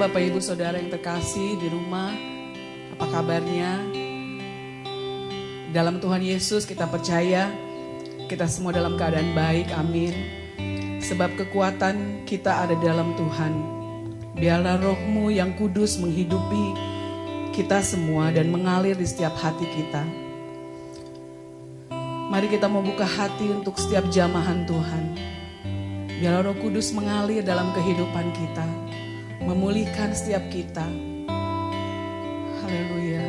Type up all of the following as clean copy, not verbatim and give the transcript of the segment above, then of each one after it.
Bapak Ibu Saudara yang terkasih di rumah, apa kabarnya? Dalam Tuhan Yesus kita percaya kita semua dalam keadaan baik, amin. Sebab kekuatan kita ada dalam Tuhan. Biarlah roh-Mu yang kudus menghidupi kita semua dan mengalir di setiap hati kita. Mari kita membuka hati untuk setiap jamahan Tuhan. Biarlah Roh Kudus mengalir dalam kehidupan kita, memulihkan setiap kita. Haleluya.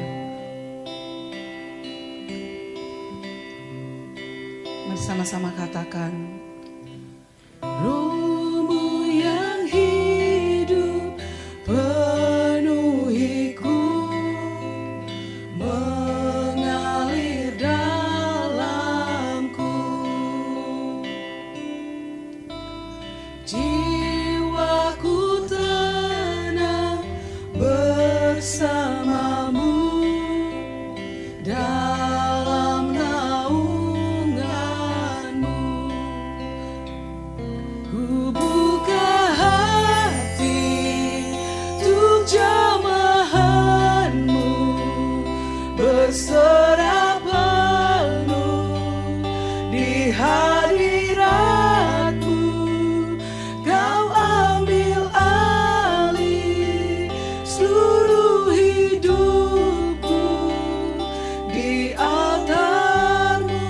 Mari sama-sama katakan, Roh-Mu yang hidup penuhiku, mengalir dalamku. Jiwaku tenang bersamamu dalam naunganmu. Ku buka hati untuk jamahanmu, berserah penuh di hadiratmu. Kau ambil alih seluruh hidupku di altarmu,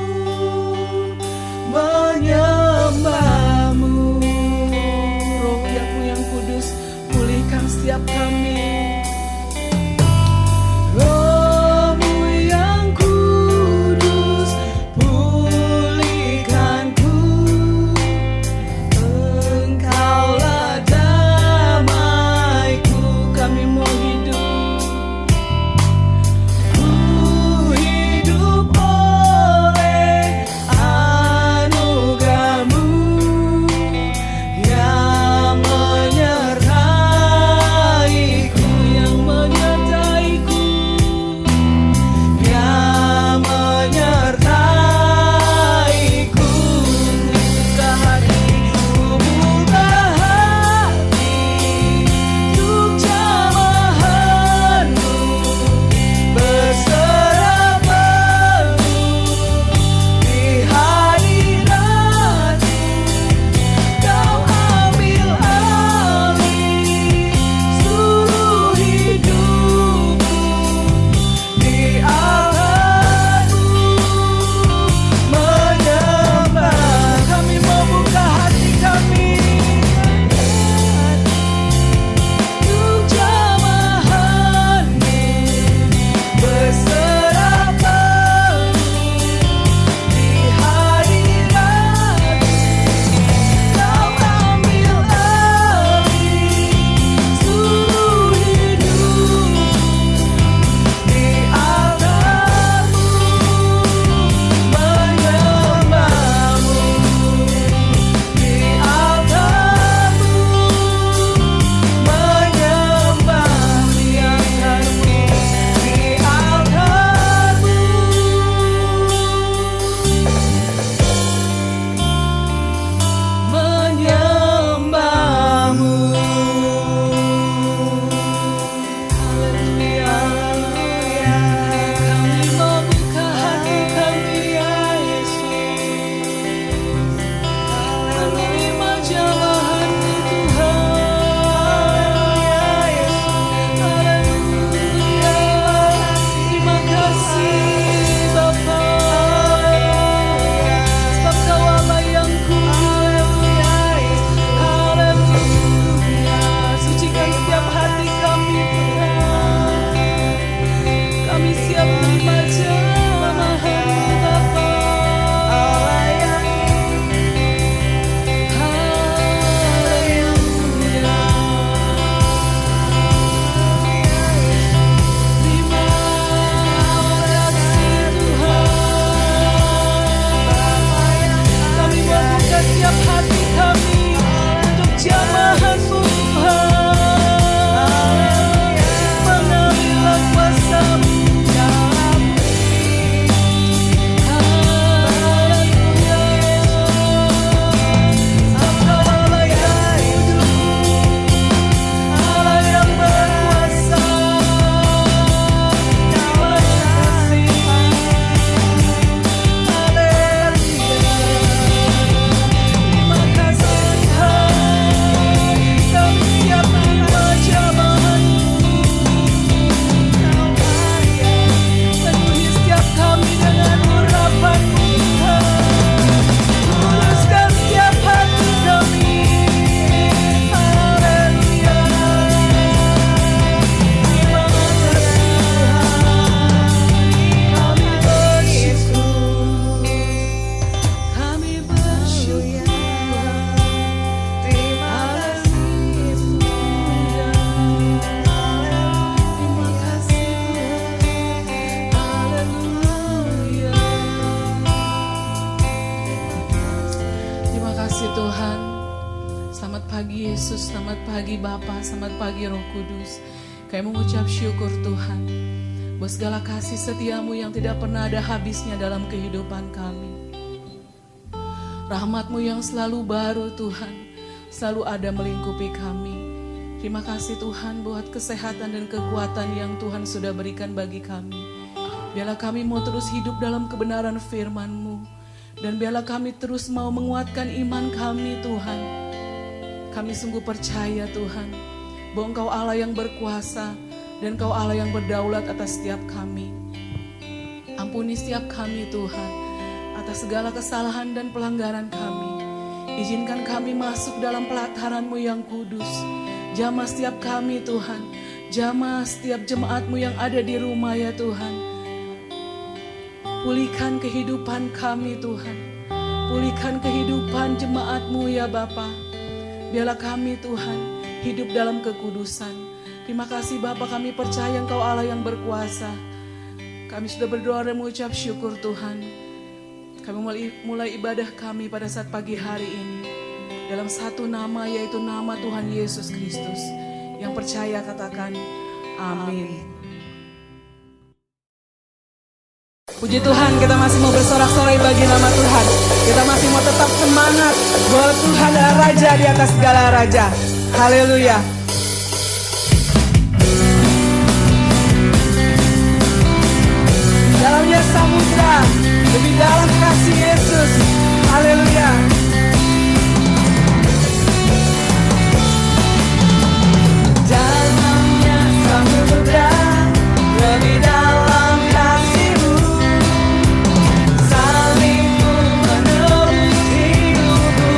menyembahmu. Roh-Mu yang kudus, pulihkan setiap kami. Roh-Mu yang kudus, pulihkanku. Engkaulah damaiku, kami mau hidup. Ku hidup oleh anugerah-Mu yang menyertaiku. Bapa, selamat pagi Roh Kudus. Kami mengucap syukur Tuhan buat segala kasih setiamu yang tidak pernah ada habisnya dalam kehidupan kami. Rahmat-Mu yang selalu baru Tuhan, selalu ada melingkupi kami. Terima kasih Tuhan buat kesehatan dan kekuatan yang Tuhan sudah berikan bagi kami. Biarlah kami mau terus hidup dalam kebenaran firman-Mu. Dan biarlah kami terus mau menguatkan iman kami Tuhan. Kami sungguh percaya Tuhan, bahwa Engkau Allah yang berkuasa dan Engkau Allah yang berdaulat atas setiap kami. Ampuni setiap kami Tuhan, atas segala kesalahan dan pelanggaran kami. Izinkan kami masuk dalam pelataran-Mu yang kudus. Jamah setiap kami Tuhan, jamah setiap jemaat-Mu yang ada di rumah ya Tuhan. Pulihkan kehidupan kami Tuhan. Pulihkan kehidupan jemaat-Mu ya Bapa. Biarlah kami Tuhan hidup dalam kekudusan. Terima kasih Bapa, kami percaya Engkau Allah yang berkuasa. Kami sudah berdoa dan mengucap syukur Tuhan. Kami mulai ibadah kami pada saat pagi hari ini dalam satu nama, yaitu nama Tuhan Yesus Kristus. Yang percaya katakan amin. Puji Tuhan, kita masih mau bersorak-sorai bagi nama Tuhan. Kita masih mau tetap semangat bahwa Tuhan adalah Raja di atas segala raja. Haleluya. Dalamnya samudra, lebih dalam kasih Yesus. Haleluya. Dalamnya samudra, lebih dalam kasih-Mu. Salib-Mu menebus hidupku.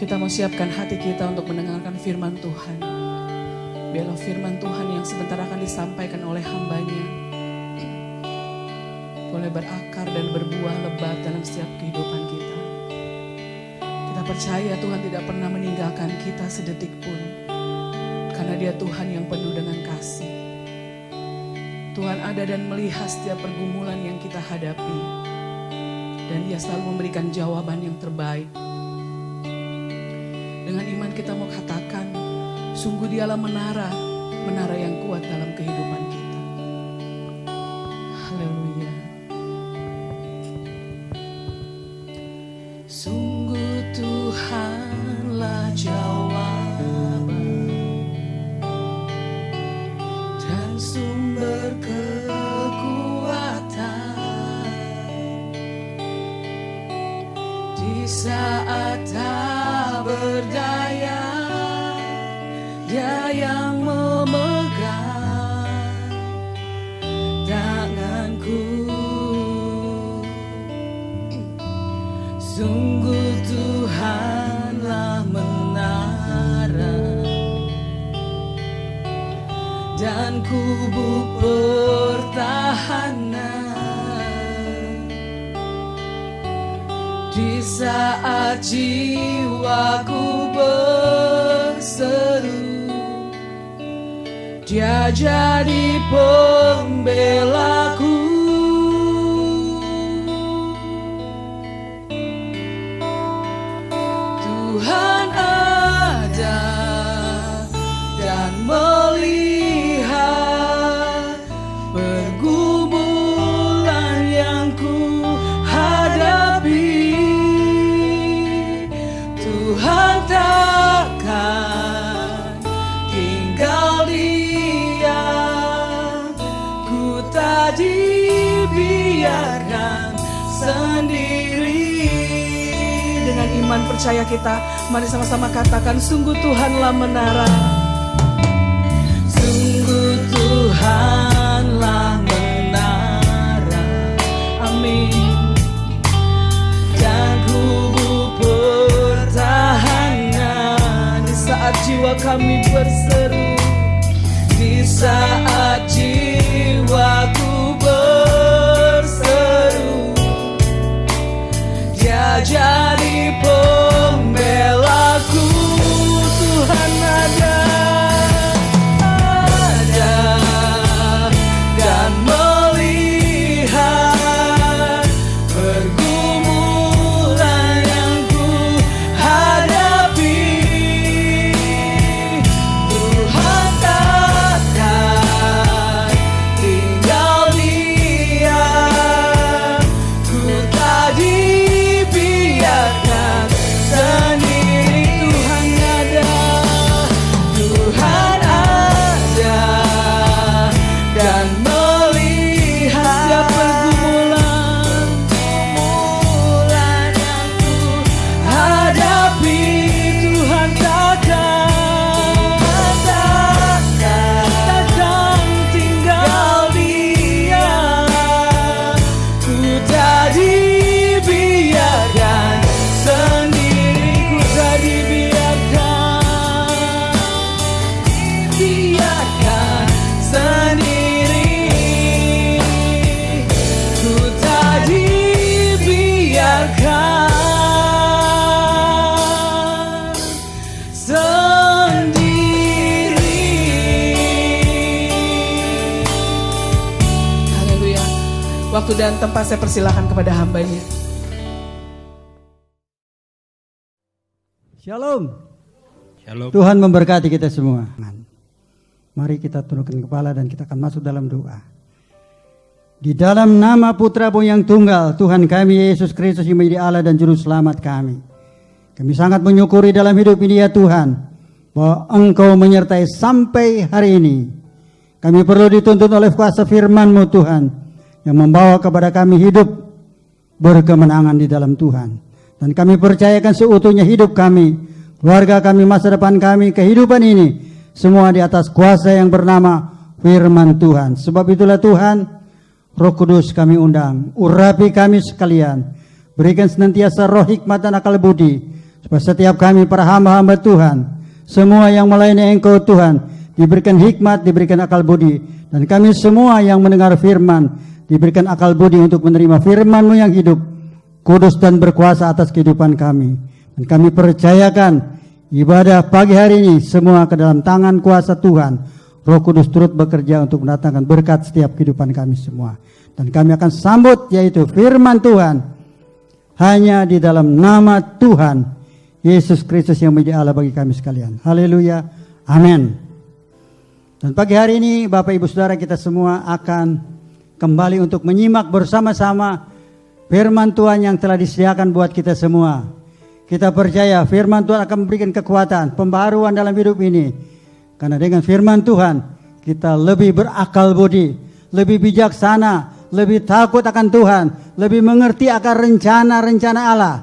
Kita mau siapkan hati kita untuk mendengarkan firman Tuhan. Biarlah firman Tuhan yang sebentar akan disampaikan oleh hamba-Nya boleh berakar dan berbuah lebat dalam setiap kehidupan kita. Kita percaya Tuhan tidak pernah meninggalkan kita sedetik pun, karena Dia Tuhan yang penuh dengan kasih. Tuhan ada dan melihat setiap pergumulan yang kita hadapi, dan Dia selalu memberikan jawaban yang terbaik. Dengan iman kita mau katakan, sungguh Dialah menara yang kuat dalam kehidupan kita. Haleluya. Sungguh Tuhanlah jawaban dan sumber kekuatan di saat tak berdaya. Dia yang memegang tanganku. Sungguh Tuhanlah menara dan kubu pertahanan di saat jiwaku berseru. Dia jadi pembelaku. Tuhan ada dan melihat pergumulan yang ku hadapi. Tuhan takkan tinggal diam, ku tak dibiarkan sendiri. Dengan iman percaya kita, mari sama-sama katakan, sungguh Tuhanlah menara. Sungguh Tuhanlah menara, amin. Dan kubu pertahanan di saat jiwa kami berseru, di saat jiwaku berseru. Dia jadi pembelaku. Tuhan ada dan melihat pergumulan yang ku hadapi. Tuhan takkan tinggal diam, ku tak dibiarkan sendiri. Tuhan ada dan melihat setiap pergumulan yang ku hadapi. Tuhan takkan tinggal diam, ku tak dibiarkan sendiri. Ku tak biarkan sendiri, ku tak dibiarkan sendiri. Haleluya. Waktu dan tempat saya persilahkan kepada hamba-Nya. Shalom. Shalom. Tuhan memberkati kita semua. Mari kita tundukkan kepala dan kita akan masuk dalam doa. Di dalam nama Putra-Mu yang tunggal, Tuhan kami Yesus Kristus yang menjadi Allah dan Juru Selamat kami. Kami sangat menyukuri dalam hidup ini ya Tuhan, bahwa Engkau menyertai sampai hari ini. Kami perlu dituntun oleh kuasa firman-Mu Tuhan, yang membawa kepada kami hidup berkemenangan di dalam Tuhan. Dan kami percayakan seutuhnya hidup kami, keluarga kami, masa depan kami, kehidupan ini, semua di atas kuasa yang bernama firman Tuhan. Sebab itulah Tuhan, Roh Kudus kami undang, urapi kami sekalian, berikan senantiasa roh hikmat dan akal budi, Supaya setiap kami para hamba-hamba Tuhan, semua yang melayani Engkau Tuhan, diberikan hikmat, diberikan akal budi. Dan kami semua yang mendengar firman, diberikan akal budi untuk menerima firman-Mu yang hidup, kudus dan berkuasa atas kehidupan kami. Dan kami percayakan ibadah pagi hari ini semua ke dalam tangan kuasa Tuhan. Roh Kudus turut bekerja untuk mendatangkan berkat setiap kehidupan kami semua. Dan kami akan sambut yaitu firman Tuhan hanya di dalam nama Tuhan Yesus Kristus yang menjadi Allah bagi kami sekalian. Haleluya. Amin. Dan pagi hari ini Bapak Ibu Saudara kita semua akan kembali untuk menyimak bersama-sama firman Tuhan yang telah disediakan buat kita semua. Kita percaya firman Tuhan akan memberikan kekuatan, pembaharuan dalam hidup ini. Karena dengan firman Tuhan kita lebih berakal budi, lebih bijaksana, lebih takut akan Tuhan, lebih mengerti akan rencana-rencana Allah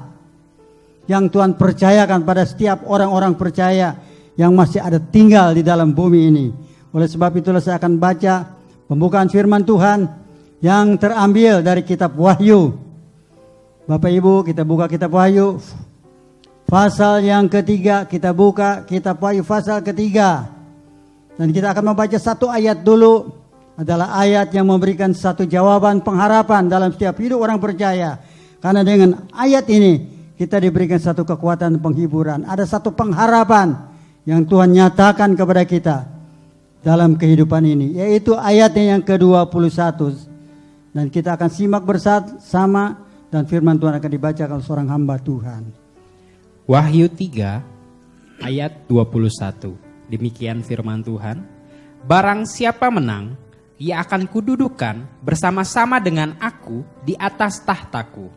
yang Tuhan percayakan pada setiap orang-orang percaya yang masih ada tinggal di dalam bumi ini. Oleh sebab itulah saya akan baca pembukaan firman Tuhan yang terambil dari kitab Wahyu. Bapak Ibu, kita buka kitab Wahyu pasal yang ketiga. Kita buka kitab Wahyu pasal ketiga. Dan kita akan membaca satu ayat dulu. Adalah ayat yang memberikan satu jawaban pengharapan dalam setiap hidup orang percaya. Karena dengan ayat ini kita diberikan satu kekuatan penghiburan. Ada satu pengharapan yang Tuhan nyatakan kepada kita dalam kehidupan ini. Yaitu ayatnya yang ke-21. Dan kita akan simak bersama dan firman Tuhan akan dibacakan oleh seorang hamba Tuhan. Wahyu 3 ayat 21. Demikian firman Tuhan. Barang siapa menang, ia akan kududukan bersama-sama dengan aku di atas tahtaku.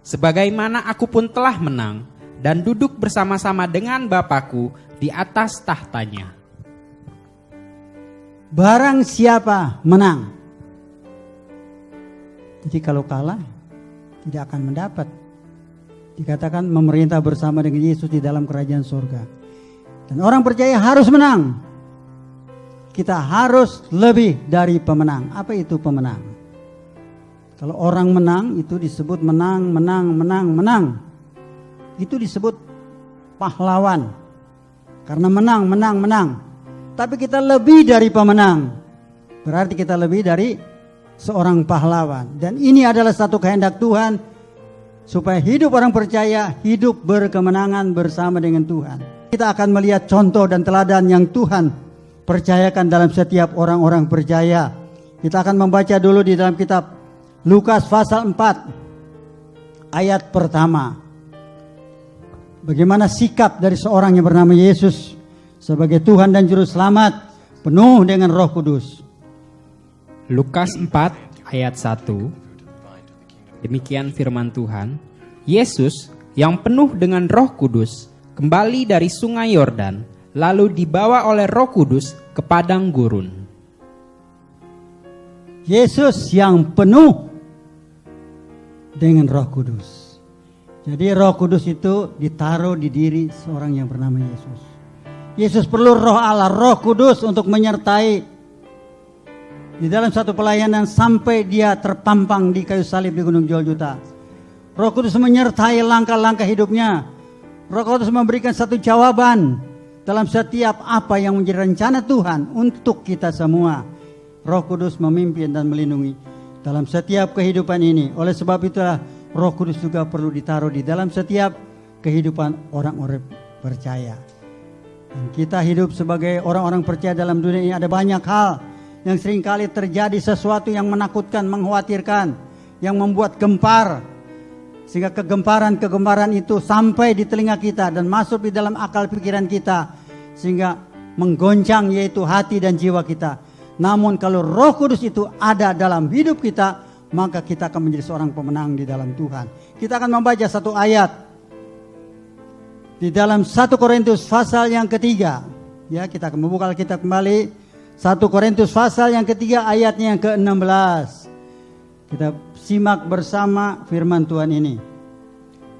Sebagaimana aku pun telah menang dan duduk bersama-sama dengan Bapakku di atas tahtanya. Barang siapa menang. Jadi kalau kalah tidak akan mendapat. Dikatakan memerintah bersama dengan Yesus di dalam kerajaan surga. Dan orang percaya harus menang. Kita harus lebih dari pemenang. Apa itu pemenang? Kalau orang menang itu disebut menang. Itu disebut pahlawan. Karena menang. Tapi kita lebih dari pemenang. Berarti kita lebih dari seorang pahlawan. Dan ini adalah satu kehendak Tuhan. Supaya hidup orang percaya, hidup berkemenangan bersama dengan Tuhan. Kita akan melihat contoh dan teladan yang Tuhan percayakan dalam setiap orang-orang percaya. Kita akan membaca dulu di dalam kitab Lukas pasal 4 ayat pertama. Bagaimana sikap dari seorang yang bernama Yesus sebagai Tuhan dan Juru Selamat penuh dengan Roh Kudus. Lukas 4 ayat 1. Demikian firman Tuhan. Yesus yang penuh dengan Roh Kudus kembali dari sungai Yordan, lalu dibawa oleh Roh Kudus ke padang gurun. Yesus yang penuh dengan Roh Kudus. Jadi Roh Kudus itu ditaruh di diri seorang yang bernama Yesus. Yesus perlu Roh Allah, Roh Kudus untuk menyertai di dalam satu pelayanan sampai dia terpampang di kayu salib di Gunung Golgota. Roh Kudus menyertai langkah-langkah hidupnya. Roh Kudus memberikan satu jawaban dalam setiap apa yang menjadi rencana Tuhan untuk kita semua. Roh Kudus memimpin dan melindungi dalam setiap kehidupan ini. Oleh sebab itulah Roh Kudus juga perlu ditaruh di dalam setiap kehidupan orang-orang percaya. Dan kita hidup sebagai orang-orang percaya dalam dunia ini ada banyak hal yang seringkali terjadi sesuatu yang menakutkan, mengkhawatirkan, yang membuat gempar. Sehingga kegemparan itu sampai di telinga kita dan masuk di dalam akal pikiran kita. Sehingga menggoncang yaitu hati dan jiwa kita. Namun kalau Roh Kudus itu ada dalam hidup kita, maka kita akan menjadi seorang pemenang di dalam Tuhan. Kita akan membaca satu ayat di dalam 1 Korintus pasal yang ketiga. Ya, kita akan membuka Alkitab kembali. 1 Korintus pasal yang ketiga ayatnya yang ke-16. Kita simak bersama firman Tuhan ini.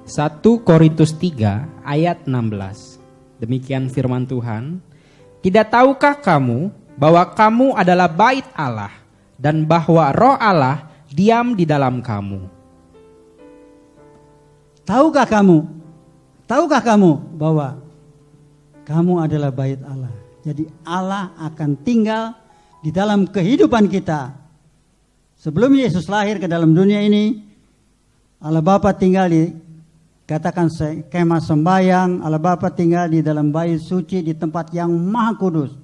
1 Korintus 3 ayat 16. Demikian firman Tuhan. Tidak tahukah kamu bahwa kamu adalah bait Allah dan bahwa Roh Allah diam di dalam kamu? Tahukah kamu? Tahukah kamu bahwa kamu adalah bait Allah? Jadi Allah akan tinggal di dalam kehidupan kita. Sebelum Yesus lahir ke dalam dunia ini, Allah Bapa tinggal di katakan kemah sembayang, Allah Bapa tinggal di dalam bait suci di tempat yang maha kudus.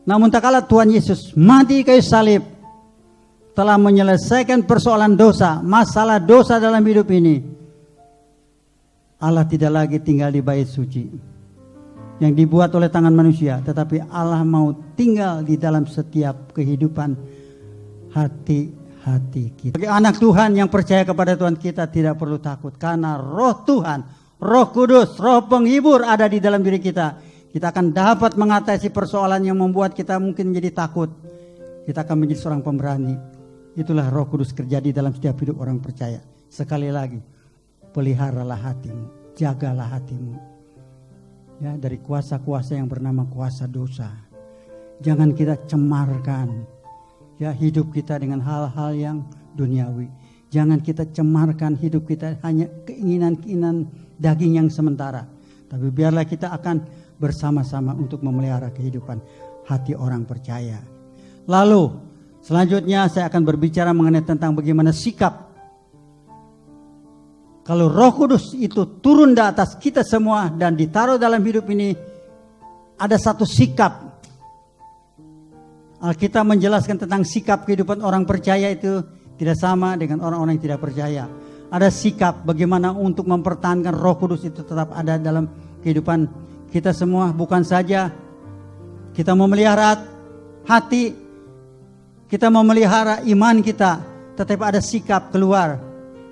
Namun tak kala Tuhan Yesus mati kayu salib telah menyelesaikan persoalan dosa, masalah dosa dalam hidup ini. Allah tidak lagi tinggal di bait suci yang dibuat oleh tangan manusia, tetapi Allah mau tinggal di dalam setiap kehidupan hati-hati kita. Sebagai anak Tuhan yang percaya kepada Tuhan, kita tidak perlu takut karena Roh Tuhan, Roh Kudus, Roh Penghibur ada di dalam diri kita. Kita akan dapat mengatasi persoalan yang membuat kita mungkin menjadi takut. Kita akan menjadi seorang pemberani. Itulah Roh Kudus kerja di dalam setiap hidup orang percaya. Sekali lagi, peliharalah hatimu, jagalah hatimu. Ya, dari kuasa-kuasa yang bernama kuasa dosa. Jangan kita cemarkan ya hidup kita dengan hal-hal yang duniawi. Jangan kita cemarkan hidup kita hanya keinginan-keinginan daging yang sementara. Tapi biarlah kita akan bersama-sama untuk memelihara kehidupan hati orang percaya. Lalu selanjutnya saya akan berbicara mengenai tentang bagaimana sikap. Kalau Roh Kudus itu turun di atas kita semua dan ditaruh dalam hidup ini, ada satu sikap. Alkitab menjelaskan tentang sikap kehidupan orang percaya itu tidak sama dengan orang-orang yang tidak percaya. Ada sikap bagaimana untuk mempertahankan Roh Kudus itu tetap ada dalam kehidupan kita semua. Bukan saja kita memelihara hati, kita memelihara iman kita, tetapi ada sikap keluar.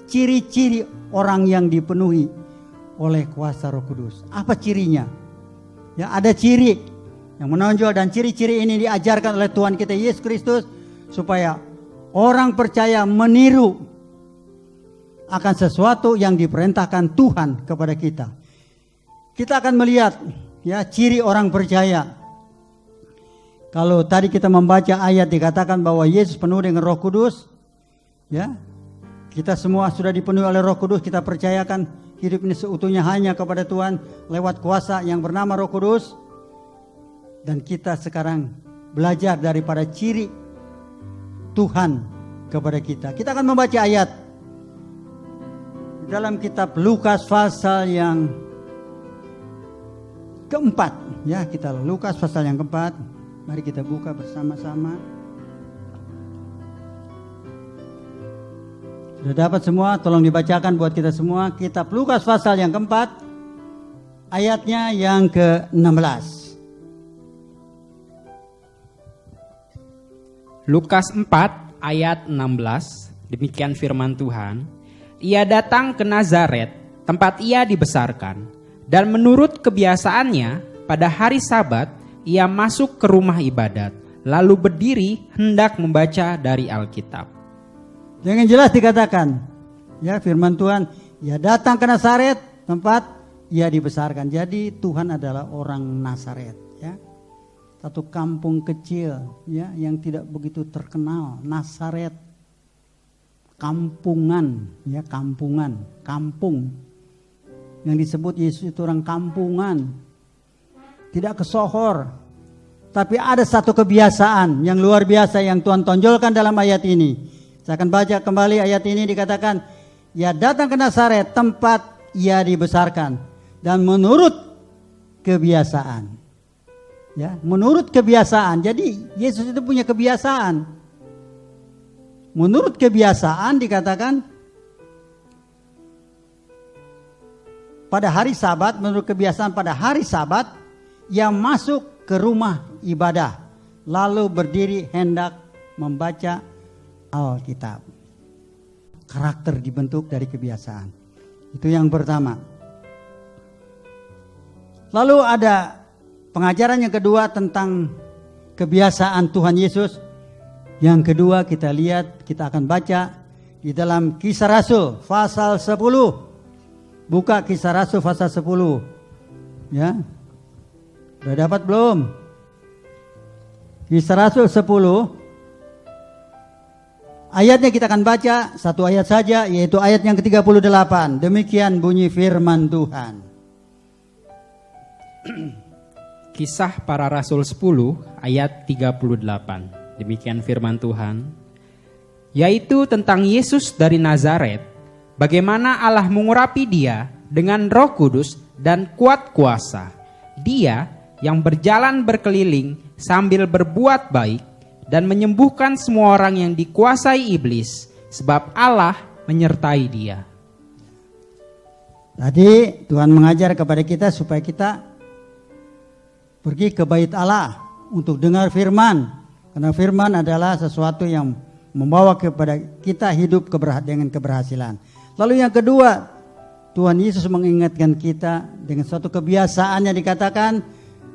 Ciri-ciri orang yang dipenuhi oleh kuasa Roh Kudus. Apa cirinya? Ya, ada ciri yang menonjol dan ciri-ciri ini diajarkan oleh Tuhan kita Yesus Kristus supaya orang percaya meniru akan sesuatu yang diperintahkan Tuhan kepada kita. Kita akan melihat ya ciri orang percaya. Kalau tadi kita membaca ayat dikatakan bahwa Yesus penuh dengan Roh Kudus, ya. Kita semua sudah dipenuhi oleh Roh Kudus, kita percayakan hidup ini seutuhnya hanya kepada Tuhan lewat kuasa yang bernama Roh Kudus. Dan kita sekarang belajar daripada ciri Tuhan kepada kita. Kita akan membaca ayat dalam kitab Lukas pasal yang keempat. Ya, kita Lukas pasal yang keempat. Mari kita buka bersama-sama. Sudah dapat semua? Tolong dibacakan buat kita semua. Kitab Lukas pasal yang keempat, ayatnya yang ke-16. Lukas 4 ayat 16, demikian firman Tuhan. Ia datang ke Nazaret, tempat ia dibesarkan, dan menurut kebiasaannya pada hari Sabat ia masuk ke rumah ibadat, lalu berdiri hendak membaca dari Alkitab. Dengan jelas dikatakan, ya firman Tuhan, ia datang ke Nazaret, tempat ia dibesarkan. Jadi Tuhan adalah orang Nazaret, ya. Satu kampung kecil, ya, yang tidak begitu terkenal, Nazaret. Kampungan, ya, kampungan, kampung. Yang disebut Yesus itu orang kampungan. Tidak kesohor. Tapi ada satu kebiasaan yang luar biasa yang Tuhan tonjolkan dalam ayat ini. Saya akan baca kembali ayat ini, dikatakan, ia datang ke Nazaret, tempat ia dibesarkan, dan menurut kebiasaan. Ya, menurut kebiasaan. Jadi Yesus itu punya kebiasaan. Menurut kebiasaan dikatakan pada hari Sabat, menurut kebiasaan pada hari Sabat ia masuk ke rumah ibadah, lalu berdiri hendak membaca Alkitab. Karakter dibentuk dari kebiasaan. Itu yang pertama. Lalu ada pengajaran yang kedua tentang kebiasaan Tuhan Yesus. Yang kedua kita lihat, kita akan baca di dalam Kisah Rasul pasal 10. Buka Kisah Rasul pasal 10. Ya. Sudah dapat belum? Kisah Rasul 10 Ayatnya kita akan baca satu ayat saja, yaitu ayat yang ke-38. Demikian bunyi firman Tuhan. Kisah Para Rasul 10 ayat 38. Demikian firman Tuhan, yaitu tentang Yesus dari Nazaret, bagaimana Allah mengurapi dia dengan Roh Kudus dan kuat kuasa. Dia yang berjalan berkeliling sambil berbuat baik dan menyembuhkan semua orang yang dikuasai iblis, sebab Allah menyertai dia. Tadi Tuhan mengajar kepada kita supaya kita pergi ke bait Allah untuk dengar firman. Karena firman adalah sesuatu yang membawa kepada kita hidup dengan keberhasilan. Lalu yang kedua, Tuhan Yesus mengingatkan kita dengan suatu kebiasaan yang dikatakan,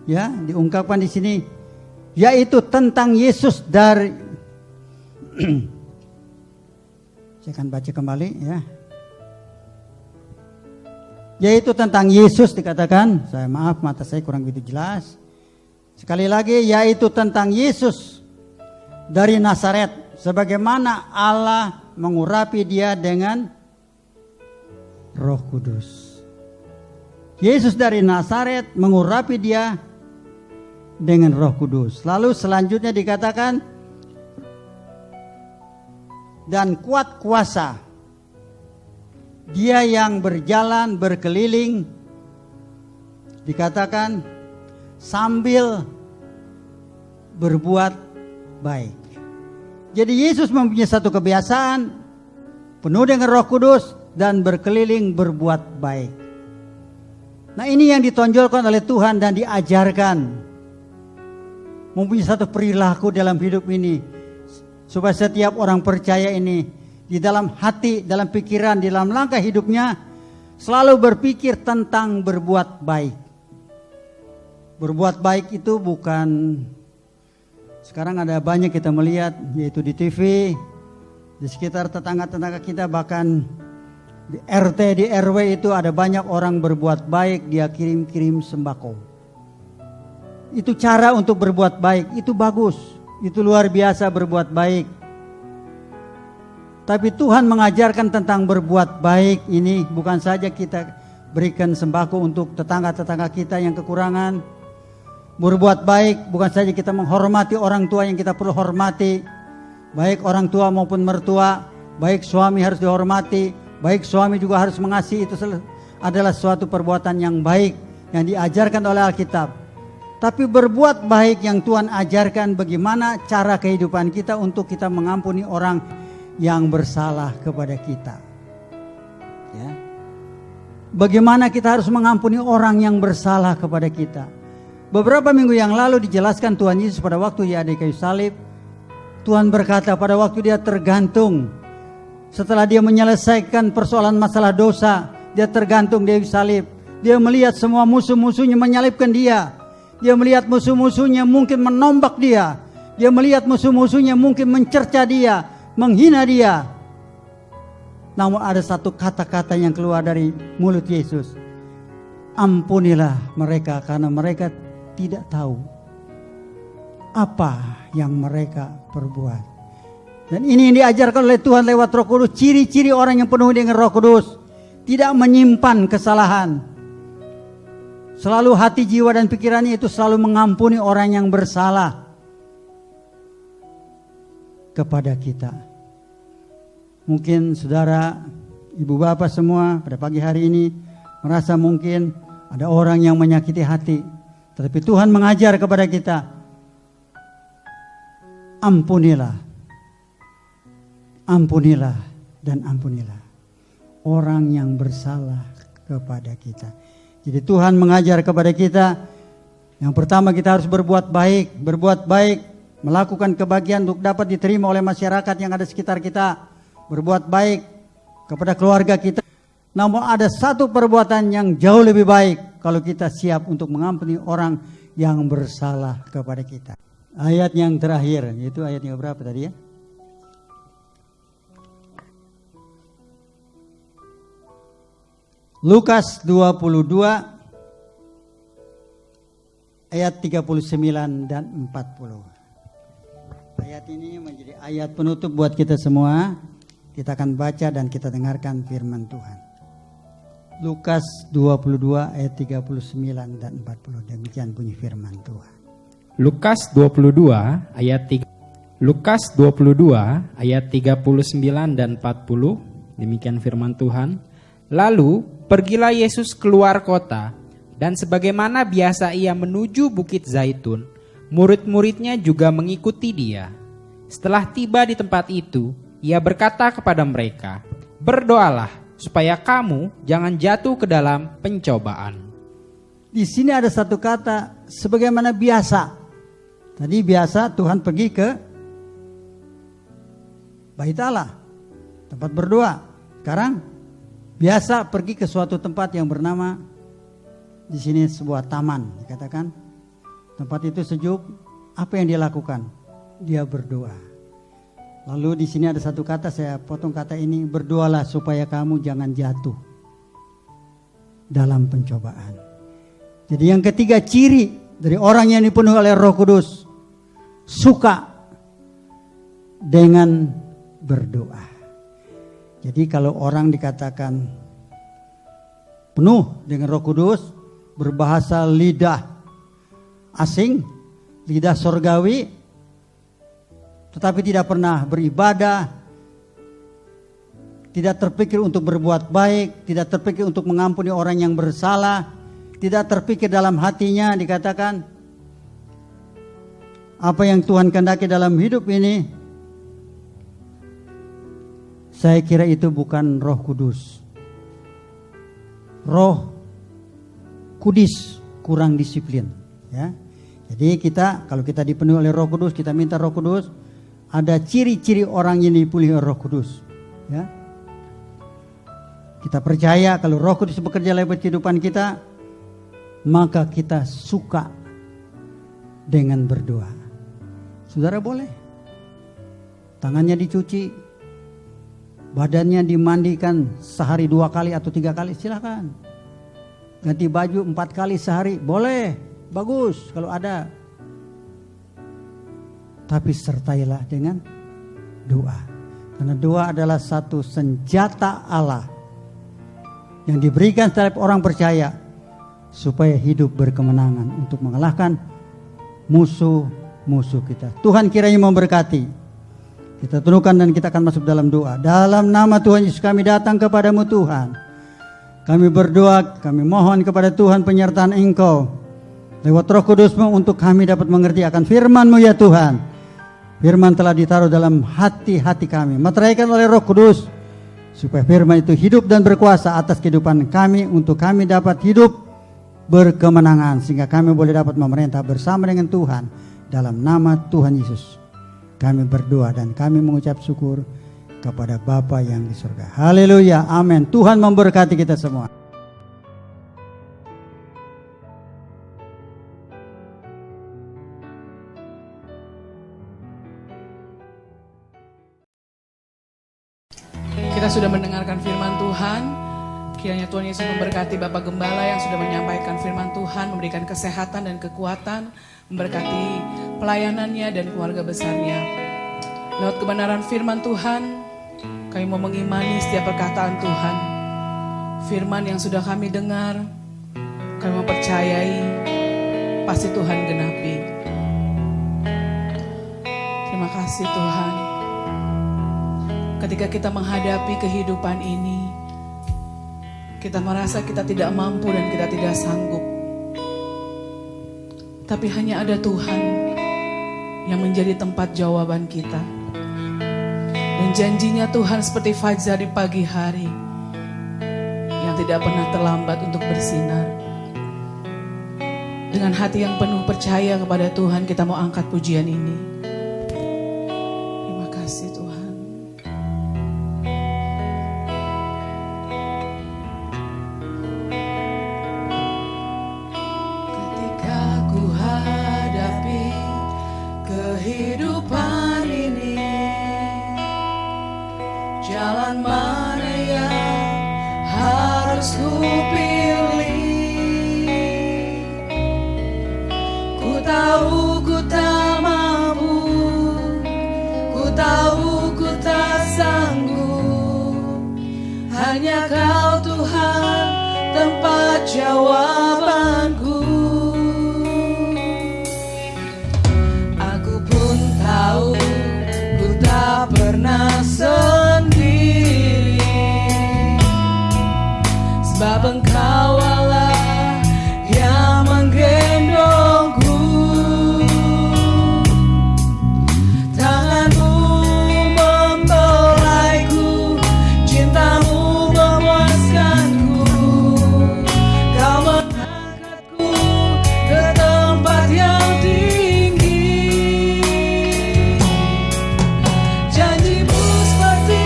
ya, diungkapkan di sini, yaitu tentang Yesus dari saya akan baca kembali, ya. Yaitu tentang Yesus dikatakan, saya maaf mata saya kurang begitu jelas. Sekali lagi, yaitu tentang Yesus dari Nazaret, sebagaimana Allah mengurapi dia dengan Roh Kudus. Yesus dari Nazaret mengurapi dia dengan Roh Kudus. Lalu selanjutnya dikatakan, dan kuat kuasa. Dia yang berjalan berkeliling, dikatakan sambil berbuat baik. Jadi Yesus mempunyai satu kebiasaan penuh dengan Roh Kudus dan berkeliling berbuat baik. Nah, ini yang ditonjolkan oleh Tuhan dan diajarkan. Mempunyai satu perilaku dalam hidup ini, supaya setiap orang percaya ini di dalam hati, dalam pikiran, di dalam langkah hidupnya selalu berpikir tentang berbuat baik. Berbuat baik itu bukan, sekarang ada banyak kita melihat, yaitu di TV, di sekitar tetangga-tetangga kita, bahkan di RT, di RW itu ada banyak orang berbuat baik, dia kirim-kirim sembako. Itu cara untuk berbuat baik, itu bagus, itu luar biasa berbuat baik. Tapi Tuhan mengajarkan tentang berbuat baik ini bukan saja kita berikan sembako untuk tetangga-tetangga kita yang kekurangan. Berbuat baik bukan saja kita menghormati orang tua yang kita perlu hormati, baik orang tua maupun mertua, baik suami harus dihormati, baik suami juga harus mengasihi. Itu adalah suatu perbuatan yang baik yang diajarkan oleh Alkitab. Tapi berbuat baik yang Tuhan ajarkan, bagaimana cara kehidupan kita untuk kita mengampuni orang yang bersalah kepada kita, ya. Bagaimana kita harus mengampuni orang yang bersalah kepada kita. Beberapa minggu yang lalu dijelaskan Tuhan Yesus pada waktu dia di kayu salib. Tuhan berkata pada waktu dia tergantung, setelah dia menyelesaikan persoalan masalah dosa, dia tergantung di kayu salib. Dia melihat semua musuh-musuhnya menyalibkan dia. Dia melihat musuh-musuhnya mungkin menombak dia. Dia melihat musuh-musuhnya mungkin mencerca dia, menghina dia. Namun ada satu kata-kata yang keluar dari mulut Yesus. Ampunilah mereka karena mereka tidak tahu apa yang mereka perbuat. Dan ini yang diajarkan oleh Tuhan lewat Roh Kudus. Ciri-ciri orang yang penuh dengan Roh Kudus, tidak menyimpan kesalahan. Selalu hati, jiwa dan pikirannya itu selalu mengampuni orang yang bersalah kepada kita. Mungkin saudara, ibu bapak semua pada pagi hari ini merasa mungkin ada orang yang menyakiti hati. Tetapi Tuhan mengajar kepada kita, ampunilah, ampunilah dan ampunilah orang yang bersalah kepada kita. Jadi Tuhan mengajar kepada kita, yang pertama kita harus berbuat baik, melakukan kebahagiaan untuk dapat diterima oleh masyarakat yang ada sekitar kita, berbuat baik kepada keluarga kita. Namun ada satu perbuatan yang jauh lebih baik kalau kita siap untuk mengampuni orang yang bersalah kepada kita. Ayat yang terakhir, yaitu ayat yang berapa tadi ya? Lukas 22 ayat 39 dan 40. Ayat ini menjadi ayat penutup buat kita semua. Kita akan baca dan kita dengarkan firman Tuhan. Lukas 22 ayat 39 dan 40. Demikian bunyi firman Tuhan. Lukas 22 ayat 39 dan 40. Demikian firman Tuhan. Lalu pergilah Yesus keluar kota, dan sebagaimana biasa ia menuju Bukit Zaitun, murid-muridnya juga mengikuti dia. Setelah tiba di tempat itu, ia berkata kepada mereka, "Berdoalah supaya kamu jangan jatuh ke dalam pencobaan." Di sini ada satu kata sebagaimana biasa. Tadi biasa Tuhan pergi ke Bait Allah, tempat berdoa. Sekarang biasa pergi ke suatu tempat yang bernama di sini sebuah taman, dikatakan. Tempat itu sejuk. Apa yang dia lakukan? Dia berdoa. Lalu di sini ada satu kata, saya potong kata ini, berdoalah supaya kamu jangan jatuh dalam pencobaan. Jadi yang ketiga ciri dari orang yang dipenuhi oleh Roh Kudus, suka dengan berdoa. Jadi kalau orang dikatakan penuh dengan Roh Kudus, berbahasa lidah asing, lidah sorgawi, tetapi tidak pernah beribadah, tidak terpikir untuk berbuat baik, tidak terpikir untuk mengampuni orang yang bersalah, tidak terpikir dalam hatinya, dikatakan apa yang Tuhan kehendaki dalam hidup ini, saya kira itu bukan Roh Kudus. Roh Kudus kurang disiplin, ya. Jadi kalau kita dipenuhi oleh Roh Kudus, kita minta Roh Kudus, ada ciri-ciri orang yang dipenuhi oleh Roh Kudus, ya. Kita percaya kalau Roh Kudus bekerja lewat kehidupan kita, maka kita suka dengan berdoa. Saudara boleh tangannya dicuci, badannya dimandikan sehari 2 kali atau 3 kali, silakan. Ganti baju 4 kali sehari, boleh, bagus kalau ada. Tapi sertailah dengan doa. Karena doa adalah satu senjata Allah yang diberikan setiap orang percaya supaya hidup berkemenangan untuk mengalahkan musuh-musuh kita. Tuhan kiranya memberkati. Kita tundukkan dan kita akan masuk dalam doa. Dalam nama Tuhan Yesus kami datang kepadamu Tuhan. Kami berdoa, kami mohon kepada Tuhan penyertaan Engkau lewat Roh Kudus-Mu untuk kami dapat mengerti akan firman-Mu ya Tuhan. Firman telah ditaruh dalam hati-hati kami, meteraikan oleh Roh Kudus, supaya firman itu hidup dan berkuasa atas kehidupan kami, untuk kami dapat hidup berkemenangan, sehingga kami boleh dapat memerintah bersama dengan Tuhan. Dalam nama Tuhan Yesus kami berdoa dan kami mengucap syukur kepada Bapa yang di surga. Haleluya, amin. Tuhan memberkati kita semua. Kita sudah mendengarkan firman Tuhan. Kiranya Tuhan Yesus memberkati Bapak Gembala yang sudah menyampaikan firman Tuhan, memberikan kesehatan dan kekuatan, memberkati pelayanannya dan keluarga besarnya. Lewat kebenaran firman Tuhan, kami mau mengimani setiap perkataan Tuhan. Firman yang sudah kami dengar, kami mempercayai pasti Tuhan genapi. Terima kasih Tuhan. Ketika kita menghadapi kehidupan ini, kita merasa kita tidak mampu dan kita tidak sanggup. Tapi hanya ada Tuhan yang menjadi tempat jawaban kita. Dan janjinya Tuhan seperti fajar di pagi hari, yang tidak pernah terlambat untuk bersinar. Dengan hati yang penuh percaya kepada Tuhan, kita mau angkat pujian ini. Terima kasih Tuhan. Kehidupan ini, jalan mana yang harus ku pilih? Ku tahu ku tak mampu hanya Kau Tuhan tempat jawabanku. Aku pun tahu ku tak pernah sendiri, sebab Engkau Allah yang menggendongku. Tanganmu membelaiku, cintamu memuaskanku. Kau mengangkatku ke tempat yang tinggi. Janjimu seperti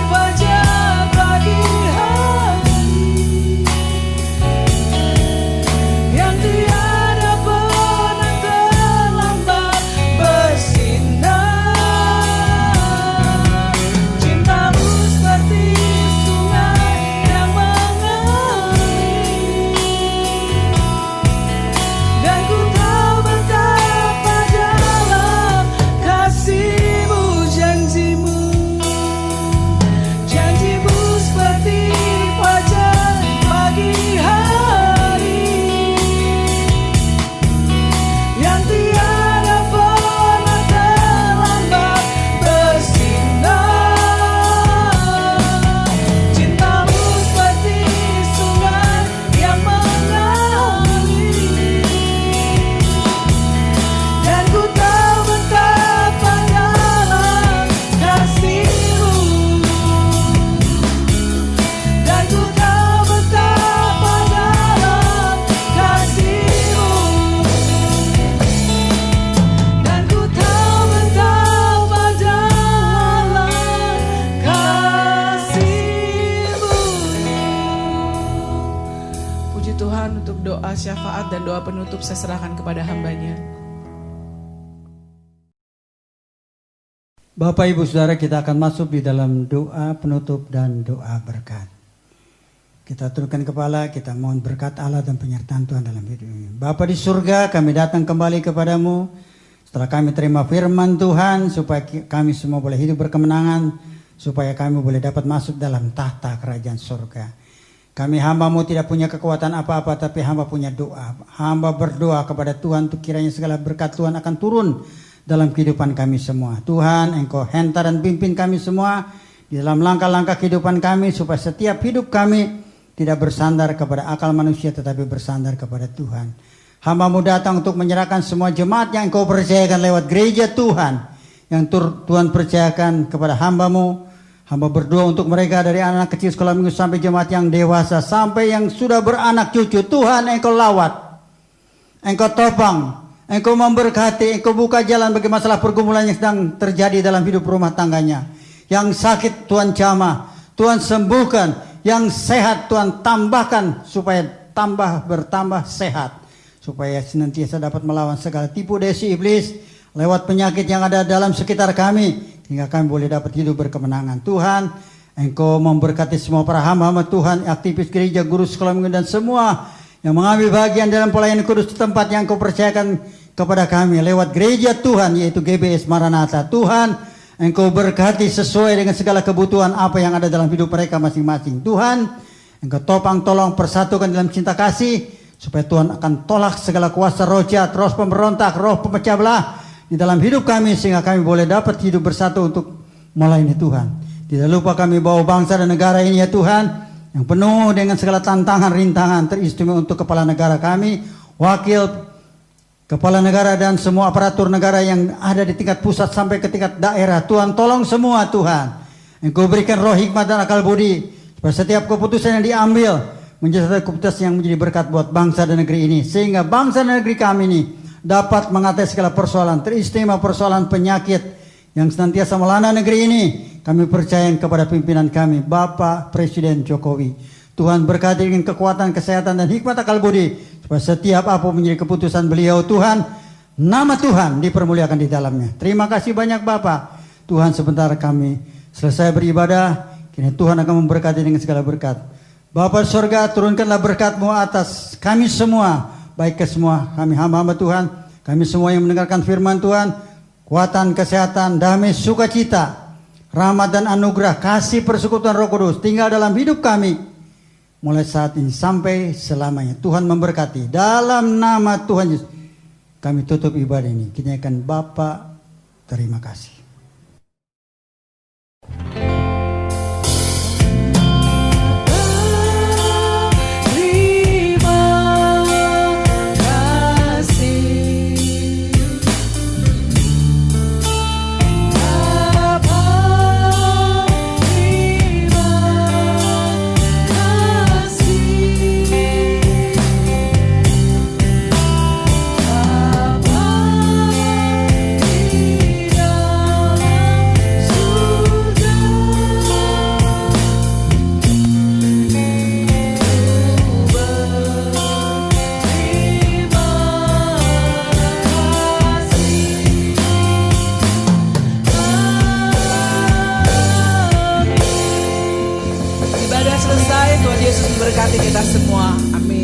fajar pagi hari, yang tiada pernah terlambat bersinar. Cintamu seperti sungai yang mengalir, dan ku tahu betapa dalam kasih-Mu. Janjimu seperti fajar pagi hari, yang tiada pernah terlambat bersinar. Cintamu seperti sungai yang mengalir, dan ku tahu betapa dalam kasih-Mu. Dan ku tahu betapa dalam kasih-Mu. Dan ku tahu betapa dalam kasih-Mu. Puji Tuhan, untuk doa syafaat dan doa penutup saya serahkan kepada hamba-Nya. Bapak Ibu Saudara, kita akan masuk di dalam doa penutup dan doa berkat. Kita tundukkan kepala, kita mohon berkat Allah dan penyertaan Tuhan dalam hidup ini. Bapa di surga, kami datang kembali kepadamu setelah kami terima firman Tuhan, supaya kami semua boleh hidup berkemenangan, supaya kami boleh dapat masuk dalam tahta kerajaan surga. Kami hamba-Mu tidak punya kekuatan apa-apa, tapi hamba punya doa. Hamba berdoa kepada Tuhan untuk kiranya segala berkat Tuhan akan turun dalam kehidupan kami semua. Tuhan, Engkau hentar dan pimpin kami semua di dalam langkah-langkah kehidupan kami, supaya setiap hidup kami tidak bersandar kepada akal manusia, tetapi bersandar kepada Tuhan. Hamba-Mu datang untuk menyerahkan semua jemaat yang Engkau percayakan lewat gereja Tuhan, yang Tuhan percayakan kepada hamba-Mu. Hamba berdoa untuk mereka dari anak kecil sekolah minggu sampai jemaat yang dewasa, sampai yang sudah beranak cucu. Tuhan, Engkau lawat, Engkau topang, Engkau memberkati, Engkau buka jalan bagi masalah pergumulan yang sedang terjadi dalam hidup rumah tangganya. Yang sakit Tuhan jamah, Tuhan sembuhkan. Yang sehat Tuhan tambahkan, supaya bertambah sehat, supaya senantiasa dapat melawan segala tipu daya iblis lewat penyakit yang ada dalam sekitar kami, hingga kami boleh dapat hidup berkemenangan. Tuhan, Engkau memberkati semua para hamba-hamba Tuhan, aktivis gereja, guru sekolah minggu, dan semua yang mengambil bagian dalam pelayanan kudus di tempat yang Engkau percayakan kepada kami lewat gereja Tuhan, yaitu GBS Maranatha. Tuhan, Engkau berkati sesuai dengan segala kebutuhan apa yang ada dalam hidup mereka masing-masing. Tuhan, Engkau topang tolong persatukan dalam cinta kasih, supaya Tuhan akan tolak segala kuasa roh jahat, roh pemberontak, roh pemecah belah di dalam hidup kami, sehingga kami boleh dapat hidup bersatu untuk melayani Tuhan. Tidak lupa kami bawa bangsa dan negara ini ya Tuhan, yang penuh dengan segala tantangan, rintangan, teristimewa untuk kepala negara kami, wakil kepala negara, dan semua aparatur negara yang ada di tingkat pusat sampai ke tingkat daerah. Tuhan, tolong semua Tuhan. Engkau berikan roh hikmat dan akal budi, supaya setiap keputusan yang diambil menjadi satu keputusan yang menjadi berkat buat bangsa dan negeri ini, sehingga bangsa dan negeri kami ini dapat mengatasi segala persoalan, teristimewa persoalan penyakit yang senantiasa melanda negeri ini. Kami percaya kepada pimpinan kami, Bapak Presiden Jokowi. Tuhan berkati dengan kekuatan, kesehatan, dan hikmat akal budi, supaya setiap apa menjadi keputusan beliau. Tuhan, nama Tuhan dipermuliakan di dalamnya. Terima kasih banyak Bapak. Tuhan, sebentar kami selesai beribadah, kini Tuhan akan memberkati dengan segala berkat. Bapa surga, turunkanlah berkat-Mu atas kami semua, baik ke semua kami hamba-hamba Tuhan, kami semua yang mendengarkan firman Tuhan, kuatan, kesehatan, damai, sukacita, rahmat dan anugerah, kasih persekutuan Roh Kudus tinggal dalam hidup kami mulai saat ini sampai selamanya. Tuhan memberkati. Dalam nama Tuhan Yesus kami tutup ibadah ini. Kita akan Bapa, terima kasih. Ibadah selesai, Tuhan Yesus memberkati kita semua. Amin.